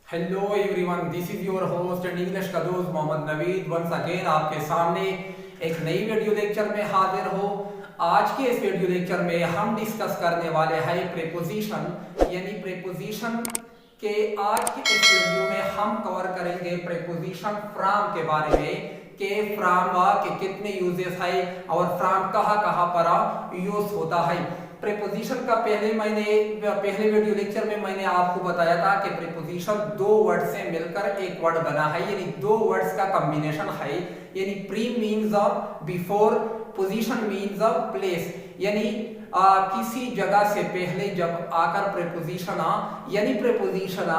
Hello everyone, this is your host and English का दोस्त Mohammad Naveed once again आपके सामने एक नई वीडियो लेक्चर में हाजिर हो। आज के इस वीडियो लेक्चर में हम डिस्कस करने वाले हैं प्रीपोजिशन यानी प्रीपोजिशन के। आज के इस वीडियो में हम कवर करेंगे प्रीपोजिशन फ्रॉम के बारे में कि फ्रॉम के कितने यूजेस है और फ्रॉम कहाँ कहाँ पर यूज होता है। प्रीपोजिशन का पहले वीडियो लेक्चर में मैंने आपको बताया था कि प्रीपोजिशन दो वर्ड से मिलकर एक वर्ड बना है, यानी दो वर्ड्स का कॉम्बिनेशन है। यानी pre means before, position means place, यानी किसी जगह से पहले जब आकर प्रीपोजिशन यानी प्रीपोजिशन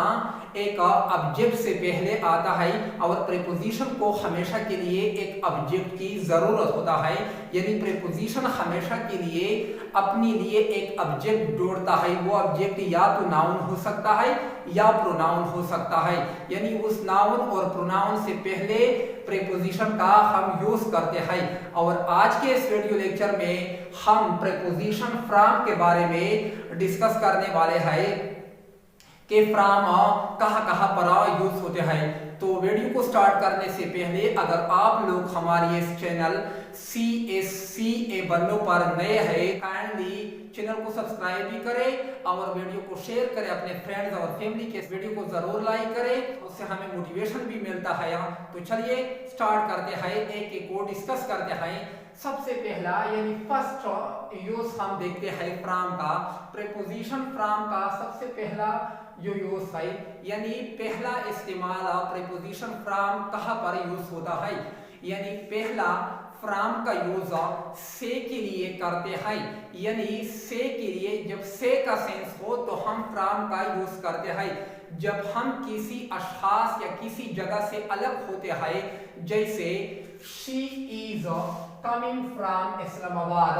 एक ऑब्जेक्ट से पहले आता है और प्रीपोजिशन को हमेशा के लिए एक ऑब्जेक्ट की जरूरत होता है। यानी प्रीपोजिशन हमेशा के लिए अपने लिए एक ऑब्जेक्ट जोड़ता है। वो ऑब्जेक्ट या तो नाउन हो सकता है या प्रोनाउन हो सकता है। यानी उस नाउन और प्रोनाउन से पहले प्रीपोजिशन का हम यूज करते हैं। और आज के इस वीडियो लेक्चर में हम प्रीपोजिशन फ्रॉम के बारे में डिस्कस करने वाले हैं कि फ्रॉम कहाँ कहाँ पर यूज होते हैं। तो वीडियो को स्टार्ट करने से पहले अगर आप लोग हमारे इस चैनल CSCA बन्नो पर नए हैं, काइंडली चैनल को सब्सक्राइब भी करें और वीडियो को शेयर करें अपने फ्रेंड्स और फैमिली के। इस वीडियो को जरूर लाइक करें, उससे हमें मोटिवेशन भी मिलता है। तो चलिए स्टार्ट करते हैं, एक एक को डिस्कस करते हैं। सबसे पहला यानी फर्स्ट यूज हम देखते हैं फ्रॉम का। प्रीपोजिशन फ्रॉम का सबसे पहला जो यूज है यानी पहला इस्तेमाल प्रीपोजिशन फ्रॉम कहाँ पर यूज होता है। यानी पहला फ्रॉम का यूज से के लिए करते हैं। यानी से के लिए जब से का सेंस हो तो हम फ्रॉम का यूज करते हैं। जब हम किसी अशखास या किसी जगह से अलग होते हैं, जैसे she is coming from Islamabad,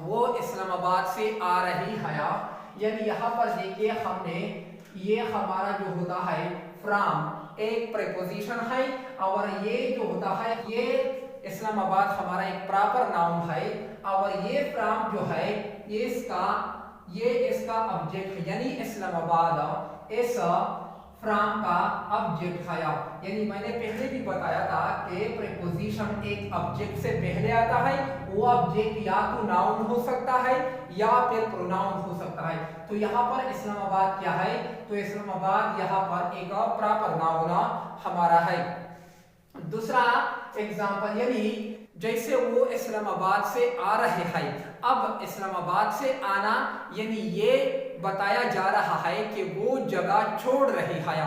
वो इस्लामाबाद से आ रही है। यानी यहाँ पर देखिए हमने ये हमारा जो होता है फ्रॉम एक प्रीपोजिशन है और ये जो होता है ये इस्लामाबाद हमारा एक प्रॉपर नाउन है और ये फ्रॉम जो है ये इसका ऑब्जेक्ट है। यानी इस्लामाबाद इस फ्रॉम का ऑब्जेक्ट है। यानी मैंने पहले भी बताया था कि प्रीपोजिशन एक ऑब्जेक्ट से पहले आता है। वो ऑब्जेक्ट या तो नाउन हो सकता है या फिर प्रोनाउन हो सकता है। तो यहाँ पर इस्लामाबाद क्या है, तो इस्लामाबाद यहाँ पर एक प्रॉपर नाउन हमारा है। दूसरा एग्जांपल, यानी जैसे वो इस्लामाबाद से आ रहे हैं। अब इस्लामाबाद से आना यानी ये बताया जा रहा है कि वो जगह छोड़ रही है।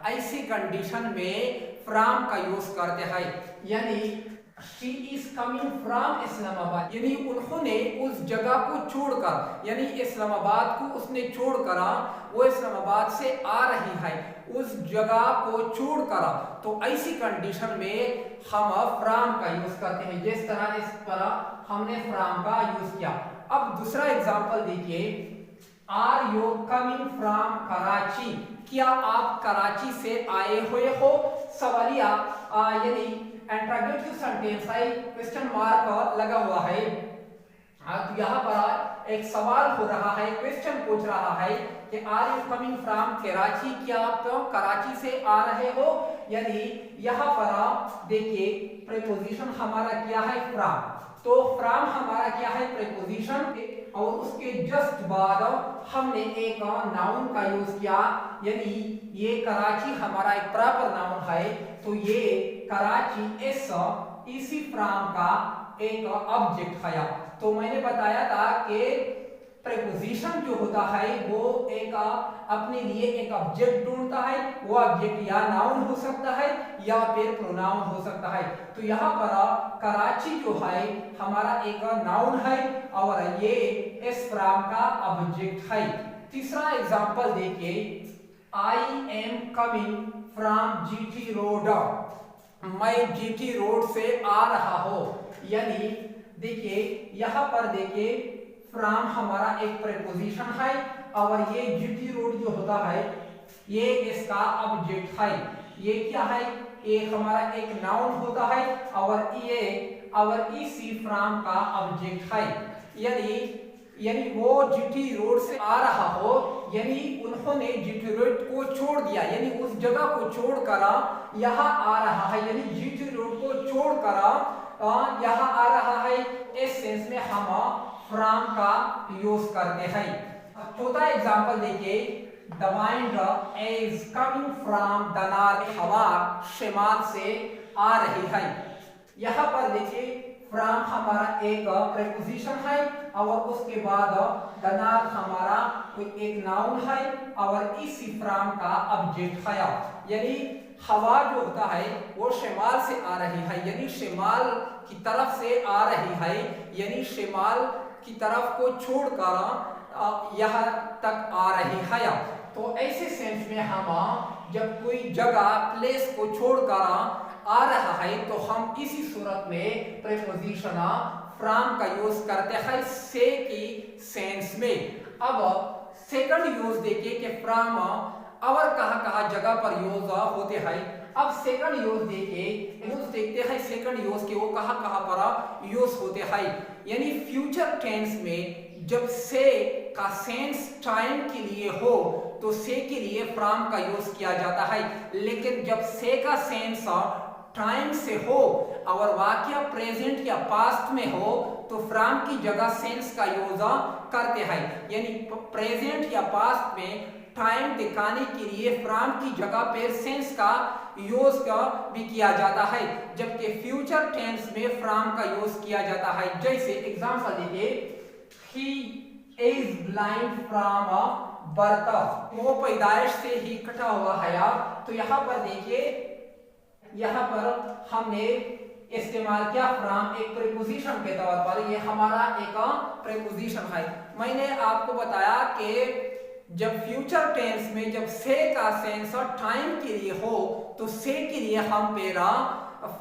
ऐसी कंडीशन में फ्रॉम का यूज करते हैं। यानी she is coming from Islamabad, यानी उन्होंने उस जगह को छोड़कर, यानी इस्लामाबाद को उसने छोड़कर वो इस्लामाबाद से आ रही है, उस जगह को छोड़कर। तो ऐसी कंडीशन में हम फ्रॉम का यूज करते हैं। जिस तरह इस पर हमने फ्रॉम का यूज किया। अब दूसरा एग्जांपल देखिए, are you coming from Karachi, क्या आप कराची से आए हुए हो। सवालिया यानी इंटरोगेटिव सेंटेंस है, क्वेश्चन मार्क लगा हुआ है। तो यहाँ पर एक सवाल हो रहा है, क्वेश्चन पूछ रहा है कि are you coming from Karachi, क्या आप कराची से आ रहे हो। यानी यहाँ पर देखिए प्रीपोजिशन हमारा क्या है फ्रॉम। तो फ्रॉम हमारा क्या है प्रीपोजिशन, और उसके जस्ट बाद हमने एक नाउन का यूज किया। यानी ये कराची हमारा एक प्रॉपर नाउन है, तो ये कराची इसी फ्रॉम का एक ऑब्जेक्ट है। तो मैंने बताया था कि प्रीपोजिशन जो होता है वो एक अपने लिए एक ऑब्जेक्ट ढूंढता है। वो ऑब्जेक्ट या नाउन हो सकता है या फिर प्रोनाउन हो सकता है। तो यहाँ पर कराची जो है हमारा एक नाउन है और ये इस फ्रॉम का ऑब्जेक्ट है। तीसरा एग्जांपल देखिए, I am coming from GT road, मैं जीटी रोड से आ रहा हूं। यानी देखिए यहाँ पर देखिए फ्रॉम हमारा एक प्रीपोजिशन है और ये जीटी रोड जो होता है ये इसका ऑब्जेक्ट है। ये क्या है, ये हमारा एक नाउन होता है और ये इसी फ्रॉम का ऑब्जेक्ट है। यानी यानी वो जीटी रोड से आ रहा हो, यानी उन्होंने जीटी रोड को छोड़ दिया, यानी उस जगह को छोड़कर यहाँ आ रहा है, यानी जीटी रोड को छोड़कर यहाँ आ रहा है। इस सेंस में हम फ्रॉम का यूज करते हैं। चौथा एग्जांपल देखिए, the wind is coming from the north, हवा शिमाल से आ रही है। यहाँ पर देखिए फ्रॉम हमारा एक प्रीपोजिशन है और उसके बाद द नॉर्थ हमारा कोई एक नाउन है और इसी फ्रॉम का ऑब्जेक्ट है। यानी हवा जो होता है वो शिमाल से आ रही है, यानी शिमाल की तरफ से आ रही है, यानी शिमाल की तरफ को छोड़कर यहाँ तक आ रही है। तो ऐसे सेंस में हम जब कोई जगह प्लेस को छोड़कर आ रहा है तो हम इसी सूरत में प्रीपोजिशन फ्रॉम का यूज करते हैं से की सेंस में। अब सेकंड यूज देखिए कि फ्रॉम और कहाँ जगह पर यूज होते हैं। अब सेकंड यूज देखते हैं सेकंड यूज के वो कहाँ पर यूज होते हैं। यानी फ्यूचर टेंस में जब से का सेंस टाइम के लिए हो तो से के लिए फ्रॉम का यूज किया जाता है, लेकिन जब से का सेंस टाइम से हो और वाक्य प्रेजेंट या पास्ट में हो तो फ्रॉम की जगह सेंस का यूज करते हैं। यानी प्रेजेंट या पास्ट में टाइम दिखाने के लिए फ्रॉम की जगह पर सेंस का यूज भी किया जाता है, जबकि फ्यूचर टेंस में फ्रॉम का यूज किया जाता है। जैसे एग्जांपल देखिए, he is blind from birth, वो पैदाइश से ही कटा हुआ है। तो यहाँ पर देखिए, यहाँ पर हमने इस्तेमाल किया फ्रॉम एक प्रीपोजिशन के तौर पर, ये हमारा एक प्रीपोजिशन है। मैंने आपको बताया कि जब फ्यूचर टेंस में जब से का सेंस टाइम के लिए हो तो से के लिए हम पेरा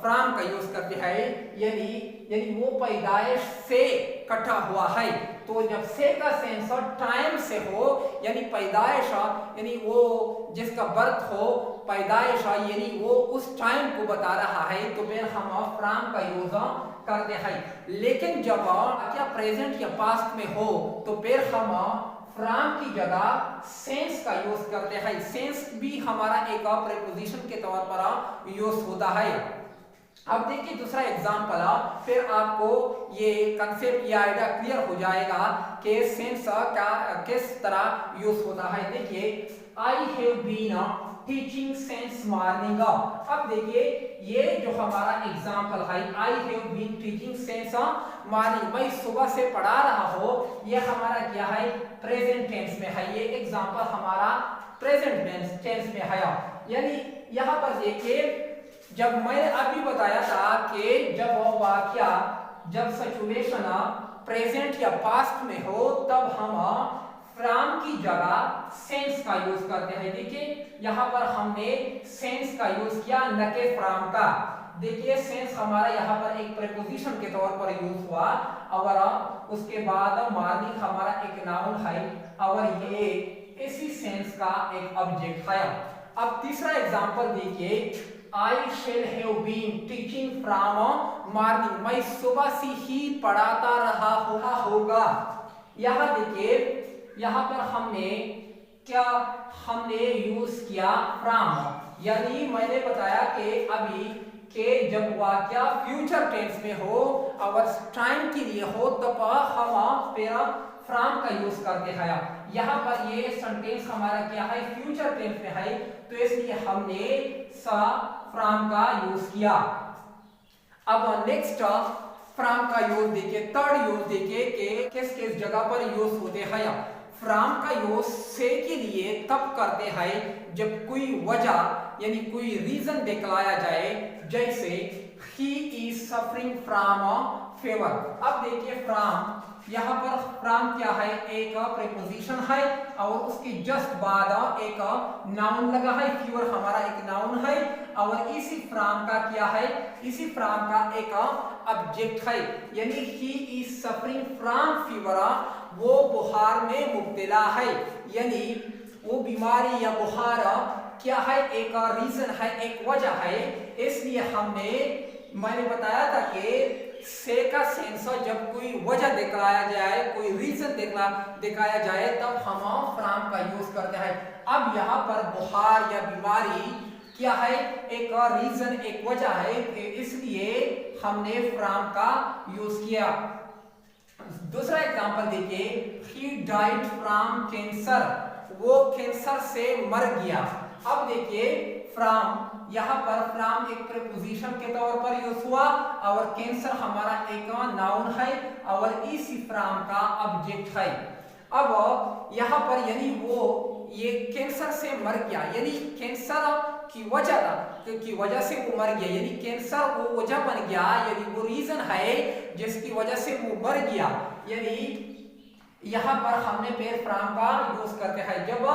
फ्रॉम का यूज करते हैं, यानी वो पैदाइश से कटा हुआ है। तो जब से का सेंस टाइम से हो यानी पैदाइश, यानी वो जिसका बर्थ हो पैदाइश, यानी वो उस टाइम को बता रहा है तो फिर हम फ्रॉम का यूज करते हैं। लेकिन जब क्या प्रेजेंट या पास्ट में हो तो फिर हम फ्रॉम की जगह सेंस का यूज करते हैं। सेंस भी हमारा एक प्रीपोजिशन के तौर पर यूज होता है। अब देखिए दूसरा एग्जांपल, फिर आपको ये कंसेप्ट या आइडिया क्लियर हो जाएगा कि सेंस का किस तरह यूज होता है। देखिए, I have been teaching since morning. अब देखिए ये जो हमारा एग्जांपल है, I have been teaching since morning, मैं सुबह से पढ़ा रहा हूँ, ये हमारा क्या है प्रेजेंट टेंस में है। ये एग्जांपल हमारा प्रेजेंट टेंस में है। यानी यहाँ पर देखिए, जब मैंने अभी बताया था कि जब वो वाक्य जब सिचुएशन प्रेजेंट या पास्ट में हो तब हम फ्रॉम की जगह सेंस का यूज करते हैं। देखिए यहाँ पर हमने सेंस का यूज किया न कि फ्रॉम का। देखिए सेंस हमारा यहाँ पर एक प्रीपोजिशन के तौर पर यूज हुआ और उसके बाद मॉर्निंग हमारा एक नाउन है और ये इसी सेंस का एक ऑब्जेक्ट है। अब तीसरा एग्जांपल देखिए, I shall have been teaching from morning, मैं सुबह से ही पढ़ाता रहा होगा। यहाँ देखिए, यहाँ पर हमने यूज किया फ्रॉम। यानी मैंने बताया कि अभी के जब वाक्य फ्यूचर टेंस में हो और टाइम के लिए हो तब हम फिर फ्रॉम का यूज करते हैं। यहाँ पर ये सेंटेंस हमारा क्या है फ्यूचर टेंस में है तो इसलिए हमने फ्रॉम का यूज किया। अब नेक्स्ट फ्रॉम का यूज देखिए, थर्ड यूज देखिए कि किस किस जगह पर यूज होते हैं। फ्रॉम का यूज से के लिए तब करते हैं जब कोई वजह यानी कोई रीजन दिखलाया जाए, जैसे he is suffering from fever। अब देखिए फ्रॉम, यहाँ पर फ्रॉम क्या है एक प्रीपोजिशन है और उसके जस्ट बाद एक नाउन लगा है। फीवर हमारा एक नाउन है और इसी फ्रॉम का क्या है, इसी फ्रॉम का एक ऑब्जेक्ट है। यानी he is suffering from fever, वो बुखार में मुब्तला है, यानी वो बीमारी या बुखार क्या है एक रीजन है, एक वजह है। इसलिए मैंने बताया था कि से का सेंस जब कोई वजह दिखाया जाए, कोई रीजन दिखाया जाए, तब हम फ्रॉम का यूज करते हैं। अब यहाँ पर बुखार या बीमारी क्या है, एक रीजन, एक वजह है, इसलिए हमने फ्रॉम का यूज किया। दूसरा एग्जांपल देखिए, ही डाइड फ्रॉम कैंसर, वो कैंसर से मर गया। अब देखिए फ्रॉम, यहाँ पर फ्रॉम एक प्रीपोजिशन के तौर पर यूज हुआ और कैंसर हमारा एक नाउन है और इसी फ्रॉम का ऑब्जेक्ट है। अब यहाँ पर यानी वो ये कैंसर से मर गया, यानी कैंसर की वजह से वो मर गया, यानी कैंसर वो वजह बन गया, यानी वो रीजन है जिसकी वजह से वो मर गया। यानी यहाँ पर हमने पेयर फ्रॉम का यूज करते हैं जब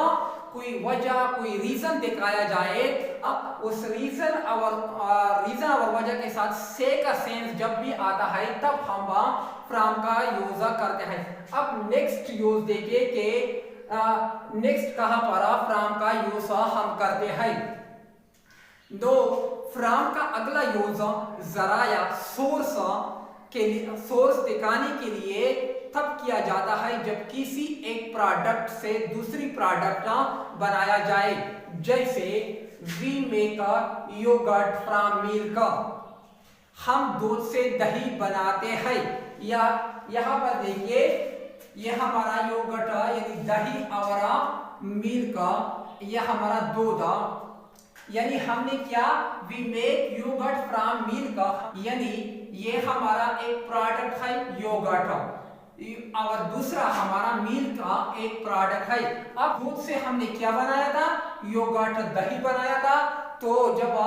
कोई वजह, कोई रीजन दिखाया जाए, अब उस रीजन और वजह के साथ से का सेंस जब भी आता है तब हम फ्रॉम का यूज करते हैं। अब नेक्स्ट यूज देखिए कि नेक्स्ट कहां पर फ्रॉम का यूज हम करते हैं। दो फ्रॉम का अगला यूज जराया, सोर्स के लिए, सोर्स दिखाने के लिए तब किया जाता है जब किसी एक प्रोडक्ट से दूसरी प्रोडक्ट बनाया जाए। जैसे we make yoghurt from milk, हम दूध से दही बनाते हैं। या यहाँ पर देखिए ये हमारा योगर्ट यानी दही और मिल्क, यह हमारा दूध, यानी हमने क्या, we make yoghurt from milk, यानी ये हमारा एक प्रोडक्ट है योगर्ट और दूसरा हमारा मिल्क का एक प्रोडक्ट है। अब दूध से हमने क्या बनाया था, योगर्ट, दही बनाया था। तो जब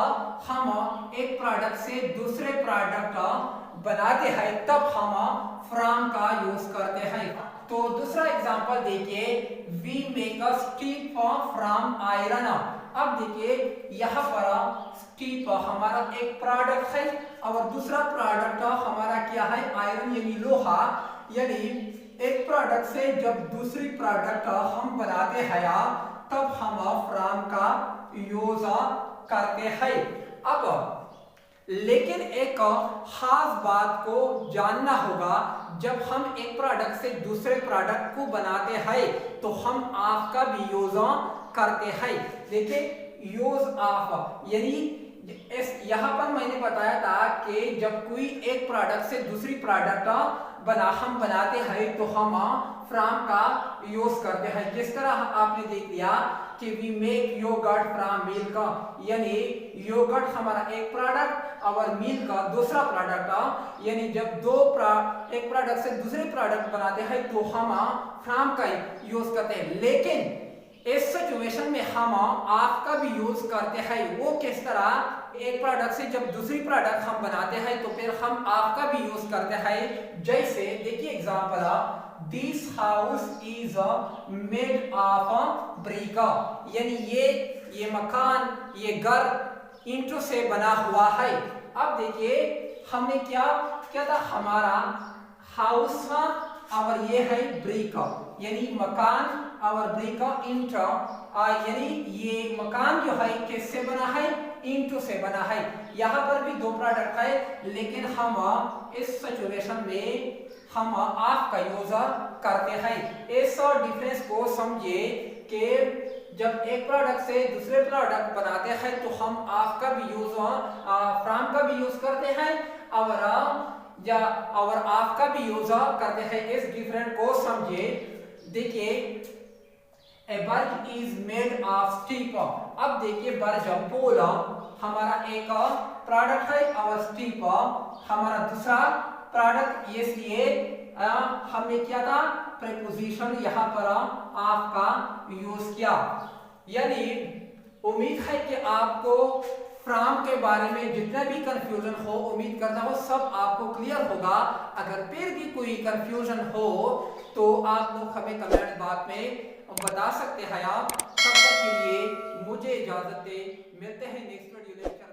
हम एक प्रोडक्ट से दूसरे प्रोडक्ट बनाते हैं तब हम फ्रॉम का यूज करते हैं। तो दूसरा एग्जांपल देखिए, we make a steel from iron. अब देखिए यहाँ पर स्टीप हमारा एक प्रोडक्ट है और दूसरा प्रोडक्ट हमारा क्या है, आयरन यानी लोहा। यानी एक प्रोडक्ट से जब दूसरी प्रोडक्ट हम बनाते हैं तब हम फ्रॉम का यूज करते हैं। अब लेकिन एक खास बात को जानना होगा, जब हम एक प्रोडक्ट से दूसरे प्रोडक्ट को बनाते हैं तो हम ऑफ का भी यूज करते हैं। देखिए यूज ऑफ, यानी यहाँ पर मैंने बताया था कि जब कोई एक प्रोडक्ट से दूसरी प्रोडक्ट हम बनाते हैं तो हम फ्रॉम का यूज करते हैं। जिस तरह आपने देख लिया कि we make yoghurt from milk, यानी योगर्ट हमारा एक प्रोडक्ट और मिल्क का दूसरा प्रोडक्ट, यानी जब एक प्रोडक्ट से दूसरे प्रोडक्ट बनाते हैं तो हम फ्रॉम का यूज करते हैं। लेकिन इस सिचुएशन में हम ऑफ का भी यूज करते हैं। वो किस तरह, एक प्रोडक्ट से जब दूसरी प्रोडक्ट हम बनाते हैं तो फिर हम ऑफ का भी यूज करते हैं। जैसे देखिए example, this house is made of brick, यानी ये मकान, ये घर ईंटों से बना हुआ है। अब देखिए हमने क्या था, हमारा हाउस और ये है ब्रिक, यानी मकान और ब्रिक ईंट, यानी ये मकान जो है किससे बना है, ईंटों से बना है। यहाँ पर भी दो प्रोडक्ट है, लेकिन हम इस सिचुएशन में हम ऑफ का यूज करते हैं। इस डिफरेंस को समझिए कि जब एक प्रोडक्ट से दूसरे प्रोडक्ट बनाते हैं तो हम ऑफ का भी यूज, फ्रॉम का भी यूज करते हैं और ऑफ का भी यूज करते हैं। इस डिफरेंस को समझिए। देखिए ए बर्ग इज मेड ऑफ स्टीप, अब देखिए बर्ग पोल हमारा एक प्रोडक्ट है और स्टीप हमारा दूसरा प्रोडक्ट, इसलिए हमने क्या था, प्रीपोजिशन यहाँ पर ऑफ का यूज किया। यानी उम्मीद है कि आपको फ्रॉम के बारे में जितना भी कंफ्यूजन हो, उम्मीद करता हूँ सब आपको क्लियर होगा। अगर फिर भी कोई कंफ्यूजन हो तो आप लोग हमें कमेंट बॉक्स में बता सकते हैं। आप तब तक के लिए मुझे इजाजत दें, मिलते हैं नेक्स्ट वीडियो लेक्चर।